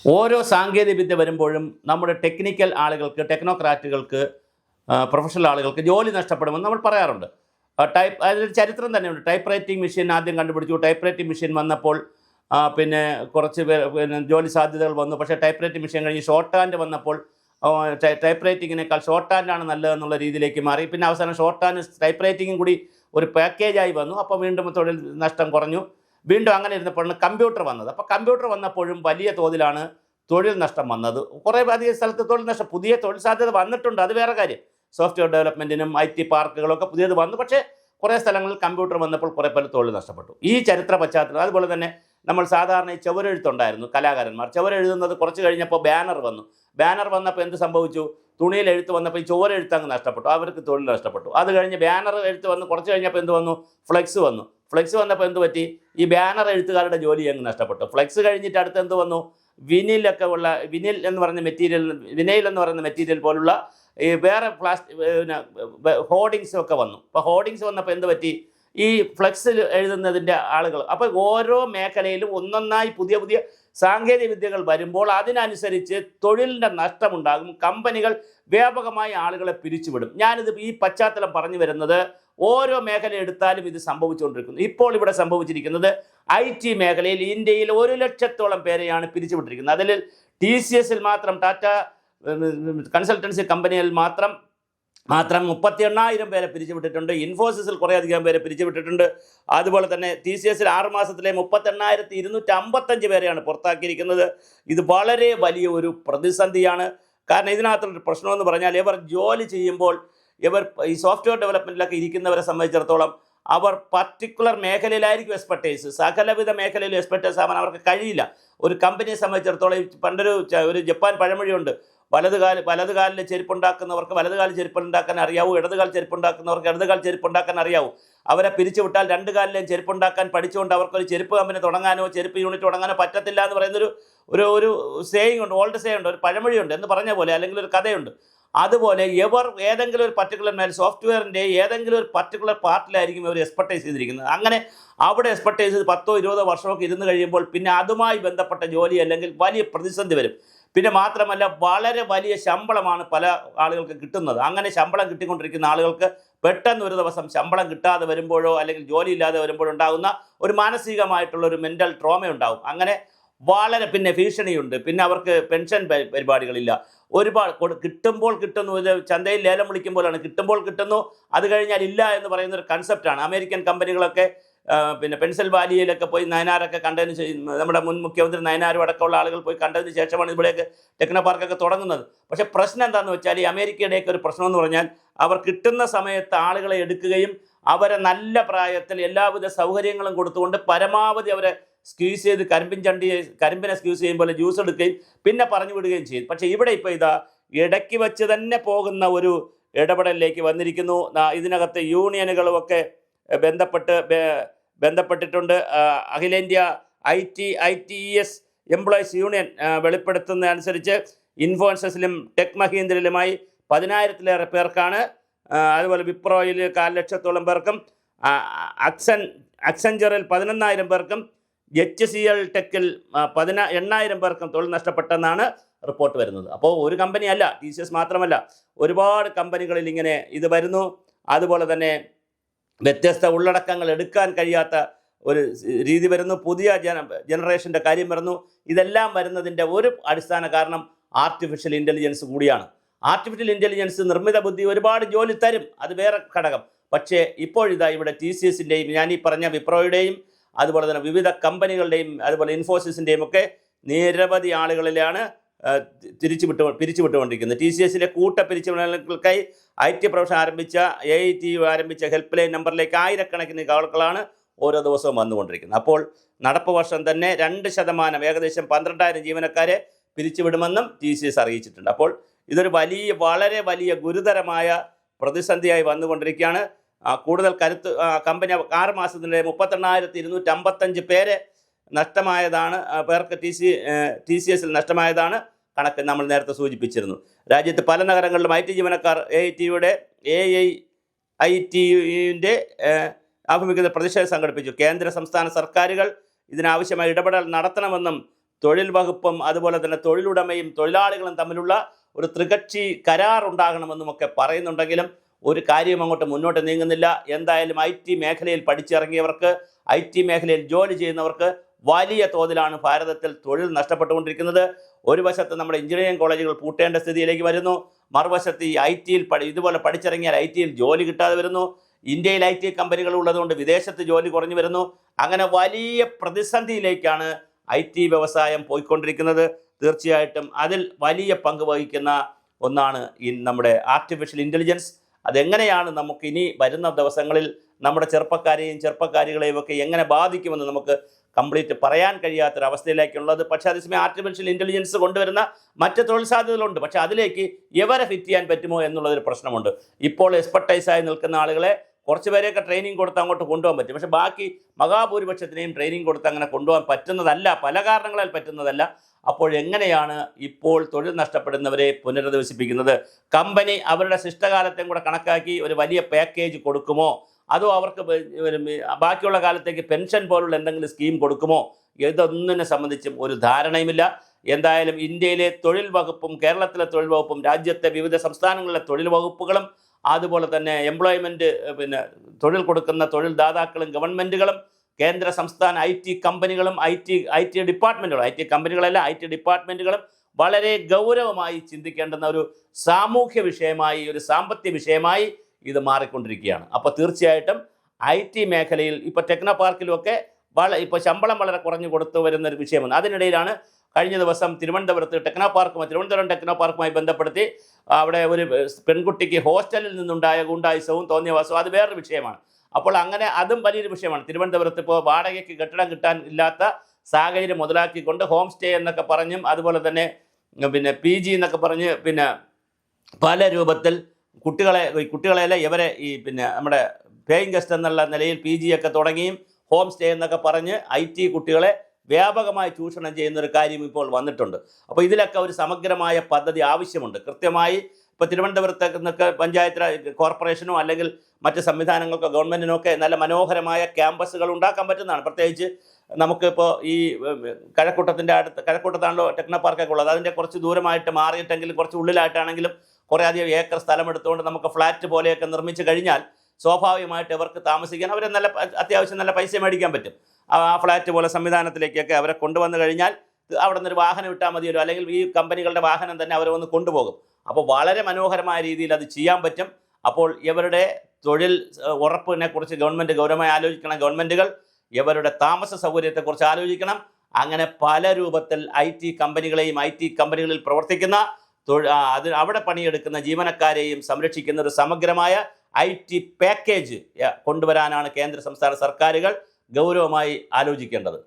ഓരോ സാങ്കേതികവിദ്യ വരുമ്പോഴും നമ്മുടെ ടെക്നിക്കൽ ആളുകൾക്ക്, ടെക്നോക്രാറ്റുകൾക്ക്, പ്രൊഫഷണൽ ആളുകൾക്ക് ജോലി നഷ്ടപ്പെടുമെന്ന് നമ്മൾ പറയാറുണ്ട്. അതിലൊരു ചരിത്രം തന്നെയുണ്ട്. ടൈപ്പ് റൈറ്റിംഗ് മെഷീൻ ആദ്യം കണ്ടുപിടിച്ചു. ടൈപ്പ് റൈറ്റിംഗ് മെഷീൻ വന്നപ്പോൾ പിന്നെ കുറച്ച് പിന്നെ ജോലി സാധ്യതകൾ വന്നു. പക്ഷേ ടൈപ്പ് റൈറ്റിംഗ് മെഷീൻ കഴിഞ്ഞ് ഷോർട്ട് ഹാൻഡ് വന്നപ്പോൾ ടൈപ്പ് റൈറ്റിങ്ങിനേക്കാൾ ഷോർട്ട് ഹാൻഡാണ് നല്ലതെന്നുള്ള രീതിയിലേക്ക് മാറി. പിന്നെ അവസാനം ഷോർട്ട് ഹാൻഡ് ടൈപ്പ് റൈറ്റിങ്ങും കൂടി ഒരു പാക്കേജായി വന്നു. അപ്പോൾ വീണ്ടും തൊഴിൽ നഷ്ടം കുറഞ്ഞു. വീണ്ടും അങ്ങനെ ഇരുന്നപ്പോഴാണ് കമ്പ്യൂട്ടർ വന്നത്. അപ്പോൾ കമ്പ്യൂട്ടർ വന്നപ്പോഴും വലിയ തോതിലാണ് തൊഴിൽ നഷ്ടം വന്നത്. കുറേ അധികം സ്ഥലത്ത് തൊഴിൽ നഷ്ടം, പുതിയ തൊഴിൽ സാധ്യത വന്നിട്ടുണ്ട്, അത് വേറെ കാര്യം. സോഫ്റ്റ്വെയർ ഡെവലപ്മെൻറ്റിനും IT പാർക്കുകളൊക്കെ പുതിയത് വന്നു. പക്ഷേ കുറേ സ്ഥലങ്ങളിൽ കമ്പ്യൂട്ടർ വന്നപ്പോൾ കുറേ പേര് തൊഴിൽ നഷ്ടപ്പെട്ടു. ഈ ചരിത്ര പശ്ചാത്തലം. അതുപോലെ തന്നെ നമ്മൾ സാധാരണ ഈ ചുവരെഴുത്തുണ്ടായിരുന്നു, കലാകാരന്മാർ ചുവരെഴുതുന്നത്. കുറച്ച് കഴിഞ്ഞപ്പോൾ ബാനർ വന്നു. ബാനർ വന്നപ്പോൾ എന്ത് സംഭവിച്ചു? തുണിയിൽ എഴുത്ത് വന്നപ്പോൾ ഈ ചുവരെഴുത്ത് അങ്ങ് നഷ്ടപ്പെട്ടു, അവർക്ക് തൊഴിൽ നഷ്ടപ്പെട്ടു. അത് കഴിഞ്ഞ് ബാനർ എഴുത്ത് വന്ന് കുറച്ച് കഴിഞ്ഞപ്പോൾ എന്ത് വന്നു? ഫ്ലെക്സ് വന്നു. ഫ്ലെക്സ് വന്നപ്പോൾ എന്ത് പറ്റി? ഈ ബാനർ എഴുത്തുകാരുടെ ജോലി അങ്ങ് നഷ്ടപ്പെട്ടു. ഫ്ലെക്സ് കഴിഞ്ഞിട്ട് അടുത്ത് എന്ത് വന്നു? വിനിലൊക്കെ ഉള്ള വിനിൽ എന്ന് പറയുന്ന മെറ്റീരിയൽ, വിനൈൽ എന്ന് പറയുന്ന മെറ്റീരിയൽ പോലുള്ള ഈ വേറെ ഹോർഡിങ്സും ഒക്കെ വന്നു. അപ്പോൾ ഹോർഡിങ്സ് വന്നപ്പോൾ എന്ത് പറ്റി? ഈ ഫ്ലെക്സിൽ എഴുതുന്നതിൻ്റെ ആളുകൾ. അപ്പോൾ ഓരോ മേഖലയിലും ഒന്നൊന്നായി പുതിയ പുതിയ സാങ്കേതിക വിദ്യകൾ വരുമ്പോൾ അതിനനുസരിച്ച് തൊഴിലിൻ്റെ നഷ്ടമുണ്ടാകും. കമ്പനികൾ വ്യാപകമായി ആളുകളെ പിരിച്ചുവിടും. ഞാനിത് ഈ പശ്ചാത്തലം പറഞ്ഞു വരുന്നത്, ഓരോ മേഖല എടുത്താലും ഇത് സംഭവിച്ചുകൊണ്ടിരിക്കുന്നു. ഇപ്പോൾ ഇവിടെ സംഭവിച്ചിരിക്കുന്നത് IT മേഖലയിൽ ഇന്ത്യയിൽ 1,00,000-ഓളം പേരെയാണ് പിരിച്ചുവിട്ടിരിക്കുന്നത്. അതിൽ TCS മാത്രം, ടാറ്റ കൺസൾട്ടൻസി കമ്പനിയിൽ മാത്രം 38,000 പേരെ പിരിച്ചുവിട്ടിട്ടുണ്ട്. ഇൻഫോസിസിൽ കുറേയധികം പേരെ പിരിച്ചുവിട്ടിട്ടുണ്ട്. അതുപോലെ തന്നെ TCSൽ 6 മാസത്തിലെ 38,255 പേരെയാണ് പുറത്താക്കിയിരിക്കുന്നത്. ഇത് വളരെ വലിയ ഒരു പ്രതിസന്ധിയാണ്. കാരണം ഇതിനകത്തുള്ളൊരു പ്രശ്നമെന്ന് പറഞ്ഞാൽ, ഇവർ ജോലി ചെയ്യുമ്പോൾ ഇവർ ഈ സോഫ്റ്റ്വെയർ ഡെവലപ്മെൻറ്റിലൊക്കെ ഇരിക്കുന്നവരെ സംബന്ധിച്ചിടത്തോളം അവർ പർട്ടിക്കുലർ മേഖലയിലായിരിക്കും എക്സ്പെർട്ടൈസ്. സകലവിധ മേഖലയിലും എക്സ്പെർട്ടൈസ് ആവാൻ അവർക്ക് കഴിയില്ല. ഒരു കമ്പനിയെ സംബന്ധിച്ചിടത്തോളം ഒരു ജപ്പാൻ പഴമൊഴിയുണ്ട്, വലതുകാലിൽ ചെരുപ്പുണ്ടാക്കുന്നവർക്ക് വലതുകാലിൽ ചെരുപ്പുണ്ടാക്കാൻ അറിയാവൂ, ഇടതുകാൽ ചെരുപ്പുണ്ടാക്കുന്നവർക്ക് ഇടതുകാൽ ചെരുപ്പുണ്ടാക്കാൻ അറിയാവൂ. അവരെ പിരിച്ചുവിട്ടാൽ രണ്ട് കാലിലെയും ചെരുപ്പുണ്ടാക്കാൻ പഠിച്ചുകൊണ്ട് അവർക്കൊരു ചെരുപ്പ് കമ്പനി തുടങ്ങാനോ ചെരുപ്പ് യൂണിറ്റ് തുടങ്ങാനോ പറ്റത്തില്ല എന്ന് പറയുന്നൊരു ഒരു സേയിങ് ഉണ്ട്, ഓൾഡ് സേ ഉണ്ട്, ഒരു പഴമൊഴിയുണ്ട് എന്ന് പറഞ്ഞ പോലെ, അല്ലെങ്കിൽ ഒരു കഥയുണ്ട്. അതുപോലെ ഇവർ ഏതെങ്കിലും ഒരു പർട്ടിക്കുലർ സോഫ്റ്റ്വെയറിൻ്റെ ഏതെങ്കിലും ഒരു പർട്ടിക്കുലർ പാർട്ടിലായിരിക്കും ഇവർ എക്സ്പെർട്ടൈസ് ചെയ്തിരിക്കുന്നത്. അങ്ങനെ അവിടെ എക്സ്പെർട്ടൈസ് ചെയ്ത് 10-20 വർഷമൊക്കെ ഇരുന്ന് കഴിയുമ്പോൾ പിന്നെ അതുമായി ബന്ധപ്പെട്ട ജോലി അല്ലെങ്കിൽ വലിയ പ്രതിസന്ധി വരും. പിന്നെ മാത്രമല്ല, വളരെ വലിയ ശമ്പളമാണ് പല ആളുകൾക്ക് കിട്ടുന്നത്. അങ്ങനെ ശമ്പളം കിട്ടിക്കൊണ്ടിരിക്കുന്ന ആളുകൾക്ക് പെട്ടെന്ന് ഒരു ദിവസം ശമ്പളം കിട്ടാതെ വരുമ്പോഴോ അല്ലെങ്കിൽ ജോലി ഇല്ലാതെ വരുമ്പോഴോ ഉണ്ടാകുന്ന ഒരു മാനസികമായിട്ടുള്ള ഒരു മെൻ്റൽ ട്രോമ ഉണ്ടാകും. അങ്ങനെ വളരെ പിന്നെ ഭീഷണിയുണ്ട്. പിന്നെ അവർക്ക് പെൻഷൻ പരിപാടികളില്ല. ഒരുപാട് കിട്ടുമ്പോൾ കിട്ടുന്നു, ഇത് ചന്തയിൽ ലേലം വിളിക്കുമ്പോഴാണ് കിട്ടുമ്പോൾ കിട്ടുന്നു, അത് കഴിഞ്ഞാൽ ഇല്ല എന്ന് പറയുന്നൊരു കൺസെപ്റ്റാണ്. അമേരിക്കൻ കമ്പനികളൊക്കെ പിന്നെ പെൻസിൽവാനിയയിലൊക്കെ പോയി നയനാരൊക്കെ കണ്ടതിന് നമ്മുടെ മുൻ മുഖ്യമന്ത്രി നയനാരും അടക്കമുള്ള ആളുകൾ പോയി കണ്ടതിന് ശേഷമാണ് ഇവിടെയൊക്കെ ടെക്നോ പാർക്കൊക്കെ തുടങ്ങുന്നത്. പക്ഷേ പ്രശ്നം എന്താണെന്ന് വെച്ചാൽ, ഈ അമേരിക്കയുടെയൊക്കെ ഒരു പ്രശ്നം എന്ന് പറഞ്ഞാൽ, അവർ കിട്ടുന്ന സമയത്ത് ആളുകളെ എടുക്കുകയും അവരെ നല്ല പ്രായത്തിൽ എല്ലാവിധ സൗകര്യങ്ങളും കൊടുത്തുകൊണ്ട് പരമാവധി അവരെ സ്ക്യൂസ് ചെയ്ത് കരിമ്പിനെ സ്ക്യൂസ് ചെയ്യും പോലെ ജ്യൂസ് എടുക്കുകയും പിന്നെ പറഞ്ഞു വിടുകയും ചെയ്യും. പക്ഷേ ഇവിടെ ഇപ്പോൾ ഇതാ ഇടയ്ക്ക് വെച്ച് തന്നെ പോകുന്ന ഒരു ഇടപെടലിലേക്ക് വന്നിരിക്കുന്നു. ഇതിനകത്ത് യൂണിയനുകളുമൊക്കെ ബന്ധപ്പെട്ടിട്ടുണ്ട്. അഖിലേന്ത്യാ ITES എംപ്ലോയീസ് യൂണിയൻ വെളിപ്പെടുത്തുന്നതനുസരിച്ച് ഇൻഫോസിസിലും ടെക് മഹീന്ദ്രയിലുമായി 10,000-ലേറെ പേർക്കാണ്, അതുപോലെ വിപ്രോയിൽ 400,000-ഓളം പേർക്കും, അക്സെഞ്ചറിൽ 11,000 പേർക്കും, HCL ടെക്കിൽ 8,000 പേർക്കും തൊഴിൽ നഷ്ടപ്പെട്ടെന്നാണ് റിപ്പോർട്ട് വരുന്നത്. അപ്പോൾ ഒരു കമ്പനിയല്ല, TCS മാത്രമല്ല, ഒരുപാട് കമ്പനികളിൽ ഇങ്ങനെ ഇത് വരുന്നു. അതുപോലെ തന്നെ വ്യത്യസ്ത ഉള്ളടക്കങ്ങൾ എടുക്കാൻ കഴിയാത്ത ഒരു രീതി വരുന്നു. പുതിയ ജനറേഷൻ്റെ കാര്യം വരുന്നു. ഇതെല്ലാം വരുന്നതിൻ്റെ ഒരു അടിസ്ഥാന കാരണം ആർട്ടിഫിഷ്യൽ ഇൻ്റലിജൻസ് കൂടിയാണ്. ആർട്ടിഫിഷ്യൽ ഇൻ്റലിജൻസ്, നിർമ്മിത ബുദ്ധി ഒരുപാട് ജോലി തരും, അത് വേറെ ഘടകം. പക്ഷേ ഇപ്പോഴിതാ ഇവിടെ TCSൻ്റെയും ഞാൻ ഈ പറഞ്ഞ വിപ്രോയുടെയും അതുപോലെ തന്നെ വിവിധ കമ്പനികളുടെയും അതുപോലെ ഇൻഫോസിസിൻ്റെയും ഒക്കെ നിരവധി ആളുകളിലാണ് പിരിച്ചുവിട്ടുകൊണ്ടിരിക്കുന്നത്. TCSലെ പിരിച്ചുവിടലുകൾക്കായി IT പ്രൊഫഷൻ ആരംഭിച്ച AITU ആരംഭിച്ച ഹെൽപ്പ് ലൈൻ നമ്പറിലേക്ക് ആയിരക്കണക്കിന് ആളുകളാണ് ഓരോ ദിവസവും വന്നുകൊണ്ടിരിക്കുന്നത്. അപ്പോൾ നടപ്പ് വർഷം തന്നെ 2%, ഏകദേശം 12,000 ജീവനക്കാരെ പിരിച്ചുവിടുമെന്നും TCS അറിയിച്ചിട്ടുണ്ട്. അപ്പോൾ ഇതൊരു വളരെ വലിയ ഗുരുതരമായ പ്രതിസന്ധിയായി വന്നുകൊണ്ടിരിക്കുകയാണ്. കൂടുതൽ കമ്പനി 6 മാസത്തിൻ്റെ 38,255 പേരെ നഷ്ടമായതാണ്, പേർക്ക് TCSൽ നഷ്ടമായതാണ് കണക്ക് നമ്മൾ നേരത്തെ സൂചിപ്പിച്ചിരുന്നു. രാജ്യത്ത് പല നഗരങ്ങളിലും IT ജീവനക്കാർ AITUവിൻ്റെ ആഭിമുഖ്യത്തിൽ പ്രതിഷേധം സംഘടിപ്പിച്ചു. കേന്ദ്ര സംസ്ഥാന സർക്കാരുകൾ ഇതിനാവശ്യമായ ഇടപെടൽ നടത്തണമെന്നും തൊഴിൽ വകുപ്പും അതുപോലെ തന്നെ തൊഴിലുടമയും തൊഴിലാളികളും തമ്മിലുള്ള ഒരു ത്രികക്ഷി കരാർ ഉണ്ടാകണമെന്നുമൊക്കെ പറയുന്നുണ്ടെങ്കിലും ഒരു കാര്യം അങ്ങോട്ട് മുന്നോട്ട് നീങ്ങുന്നില്ല. എന്തായാലും IT മേഖലയിൽ പഠിച്ചിറങ്ങിയവർക്ക്, IT മേഖലയിൽ ജോലി ചെയ്യുന്നവർക്ക് വലിയ തോതിലാണ് ഭാരതത്തിൽ തൊഴിൽ നഷ്ടപ്പെട്ടുകൊണ്ടിരിക്കുന്നത്. ഒരു വശത്ത് നമ്മുടെ എഞ്ചിനീയറിംഗ് കോളേജുകൾ പൂട്ടേണ്ട സ്ഥിതിയിലേക്ക് വരുന്നു, മറുവശത്ത് ഈ IT-യിൽ ഇതുപോലെ പഠിച്ചിറങ്ങിയാൽ IT-യിൽ ജോലി കിട്ടാതെ വരുന്നു. ഇന്ത്യയിൽ IT കമ്പനികൾ ഉള്ളതുകൊണ്ട് വിദേശത്ത് ജോലി കുറഞ്ഞു വരുന്നു. അങ്ങനെ വലിയ പ്രതിസന്ധിയിലേക്കാണ് IT വ്യവസായം പോയിക്കൊണ്ടിരിക്കുന്നത്. തീർച്ചയായിട്ടും അതിൽ വലിയ പങ്ക് വഹിക്കുന്ന ഒന്നാണ് നമ്മുടെ ആർട്ടിഫിഷ്യൽ ഇൻ്റലിജൻസ്. അതെങ്ങനെയാണ് നമുക്ക് ഇനി വരുന്ന ദിവസങ്ങളിൽ നമ്മുടെ ചെറുപ്പക്കാരികളെയും ഒക്കെ എങ്ങനെ ബാധിക്കുമെന്ന് നമുക്ക് കംപ്ലീറ്റ് പറയാൻ കഴിയാത്തൊരവസ്ഥയിലേക്കുള്ളത്. പക്ഷേ അതേസമയം ആർട്ടിഫിഷ്യൽ ഇൻ്റലിജൻസ് കൊണ്ടുവരുന്ന മറ്റ് തൊഴിൽ സാധ്യതകളുണ്ട്. പക്ഷേ അതിലേക്ക് എവരെ ഫിറ്റ് ചെയ്യാൻ പറ്റുമോ എന്നുള്ളതൊരു പ്രശ്നമുണ്ട്. ഇപ്പോൾ എക്സ്പെർട്ടൈസായി നിൽക്കുന്ന ആളുകളെ കുറച്ച് പേരെയൊക്കെ ട്രെയിനിങ് കൊടുത്ത് അങ്ങോട്ട് കൊണ്ടുപോകാൻ പറ്റും. പക്ഷേ ബാക്കി മഹാഭൂരിപക്ഷത്തിനെയും ട്രെയിനിങ് കൊടുത്ത് അങ്ങനെ കൊണ്ടുപോകാൻ പറ്റുന്നതല്ല, പല കാരണങ്ങളാൽ പറ്റുന്നതല്ല. അപ്പോഴെങ്ങനെയാണ് ഇപ്പോൾ തൊഴിൽ നഷ്ടപ്പെടുന്നവരെ പുനരധിവസിപ്പിക്കുന്നത്? കമ്പനി അവരുടെ ശിഷ്ടകാലത്തെയും കൂടെ കണക്കാക്കി ഒരു വലിയ പാക്കേജ് കൊടുക്കുമോ? അതോ അവർക്ക് ബാക്കിയുള്ള കാലത്തേക്ക് പെൻഷൻ പോലുള്ള എന്തെങ്കിലും സ്കീം കൊടുക്കുമോ? ഇതൊന്നിനെ സംബന്ധിച്ചും ഒരു ധാരണയുമില്ല. എന്തായാലും ഇന്ത്യയിലെ തൊഴിൽ വകുപ്പും കേരളത്തിലെ തൊഴിൽ വകുപ്പും രാജ്യത്തെ വിവിധ സംസ്ഥാനങ്ങളിലെ തൊഴിൽ വകുപ്പുകളും അതുപോലെ തന്നെ എംപ്ലോയ്മെൻറ്റ് തൊഴിൽ കൊടുക്കുന്ന തൊഴിൽ ദാതാക്കളും ഗവൺമെൻറ്റുകളും കേന്ദ്ര സംസ്ഥാന IT കമ്പനികളും IT ഡിപ്പാർട്ട്മെൻറ്റുകളും, IT കമ്പനികളല്ല IT ഡിപ്പാർട്ട്മെൻറ്റുകളും വളരെ ഗൗരവമായി ചിന്തിക്കേണ്ടുന്ന ഒരു സാമൂഹ്യ വിഷയമായി, ഒരു സാമ്പത്തിക വിഷയമായി ഇത് മാറിക്കൊണ്ടിരിക്കുകയാണ്. അപ്പോൾ തീർച്ചയായിട്ടും IT മേഖലയിൽ ഇപ്പോൾ ടെക്നോ പാർക്കിലുമൊക്കെ ഇപ്പോൾ ശമ്പളം വളരെ കുറഞ്ഞു കൊടുത്തു വരുന്നൊരു വിഷയമാണ്. അതിനിടയിലാണ് കഴിഞ്ഞ ദിവസം തിരുവനന്തപുരം ടെക്നോ പാർക്കുമായി ബന്ധപ്പെടുത്തി അവിടെ ഒരു പെൺകുട്ടിക്ക് ഹോസ്റ്റലിൽ നിന്നുണ്ടായ ഗുണ്ടായുസവും തോന്നിയവാസവും, അത് വേറൊരു വിഷയമാണ്. അപ്പോൾ അങ്ങനെ അതും വലിയൊരു വിഷയമാണ്. തിരുവനന്തപുരത്ത് ഇപ്പോൾ വാടകയ്ക്ക് കെട്ടിടം കിട്ടാൻ ഇല്ലാത്ത സാഹചര്യം മുതലാക്കിക്കൊണ്ട് ഹോം സ്റ്റേ എന്നൊക്കെ പറഞ്ഞും അതുപോലെ തന്നെ PG എന്നൊക്കെ പറഞ്ഞ് പല രൂപത്തിൽ കുട്ടികളെയല്ല ഇവരെ നമ്മുടെ പേയിങ് ഗസ്റ്റ് എന്നുള്ള നിലയിൽ PG ഒക്കെ തുടങ്ങിയും ഹോം സ്റ്റേ എന്നൊക്കെ പറഞ്ഞ് IT കുട്ടികളെ വ്യാപകമായി ചൂഷണം ചെയ്യുന്നൊരു കാര്യം ഇപ്പോൾ വന്നിട്ടുണ്ട്. അപ്പോൾ ഇതിലൊക്കെ ഒരു സമഗ്രമായ പദ്ധതി ആവശ്യമുണ്ട്. കൃത്യമായി ഇപ്പോൾ തിരുവനന്തപുരത്ത് നിന്നൊക്കെ പഞ്ചായത്ത് കോർപ്പറേഷനോ അല്ലെങ്കിൽ മറ്റ് സംവിധാനങ്ങൾക്കോ ഗവൺമെൻറ്റിനൊക്കെ നല്ല മനോഹരമായ ക്യാമ്പസുകൾ ഉണ്ടാക്കാൻ പറ്റുന്നതാണ്. പ്രത്യേകിച്ച് നമുക്കിപ്പോൾ ഈ കഴക്കൂട്ടത്താണല്ലോ ടെക്നോ പാർക്കൊക്കെ ഉള്ളത്. അതിൻ്റെ കുറച്ച് ദൂരമായിട്ട് മാറിയിട്ടെങ്കിലും കുറച്ച് ഉള്ളിലായിട്ടാണെങ്കിലും കുറേ അധികം ഏക്കർ സ്ഥലം എടുത്തുകൊണ്ട് നമുക്ക് ഫ്ലാറ്റ് പോലെയൊക്കെ നിർമ്മിച്ച് കഴിഞ്ഞാൽ സ്വാഭാവികമായിട്ട് അവർക്ക് താമസിക്കാൻ അവരെ അത്യാവശ്യം നല്ല പൈസ മേടിക്കാൻ പറ്റും. ആ ഫ്ലാറ്റ് പോലെ സംവിധാനത്തിലേക്കൊക്കെ അവരെ കൊണ്ടുവന്നു കഴിഞ്ഞാൽ അവിടെ നിന്നൊരു വാഹനം ഇട്ടാൽ മതിയല്ലോ, അല്ലെങ്കിൽ ഈ കമ്പനികളുടെ വാഹനം തന്നെ അവരെ വന്ന് കൊണ്ടുപോകും. അപ്പോൾ വളരെ മനോഹരമായ രീതിയിൽ അത് ചെയ്യാൻ പറ്റും. അപ്പോൾ ഇവരുടെ തൊഴിൽ ഉറപ്പിനെ കുറിച്ച് ഗവൺമെൻറ് ഗൗരവമായി ആലോചിക്കണം. ഗവൺമെൻറ്റുകൾ ഇവരുടെ താമസ സൗകര്യത്തെക്കുറിച്ച് ആലോചിക്കണം. അങ്ങനെ പല രൂപത്തിൽ IT കമ്പനികളെയും IT കമ്പനികളിൽ പ്രവർത്തിക്കുന്ന അവിടെ പണിയെടുക്കുന്ന ജീവനക്കാരെയും സംരക്ഷിക്കുന്ന ഒരു സമഗ്രമായ IT പാക്കേജ് കൊണ്ടുവരാനാണ് കേന്ദ്ര സംസ്ഥാന സർക്കാരുകൾ ഗൗരവമായി ആലോചിക്കേണ്ടത്.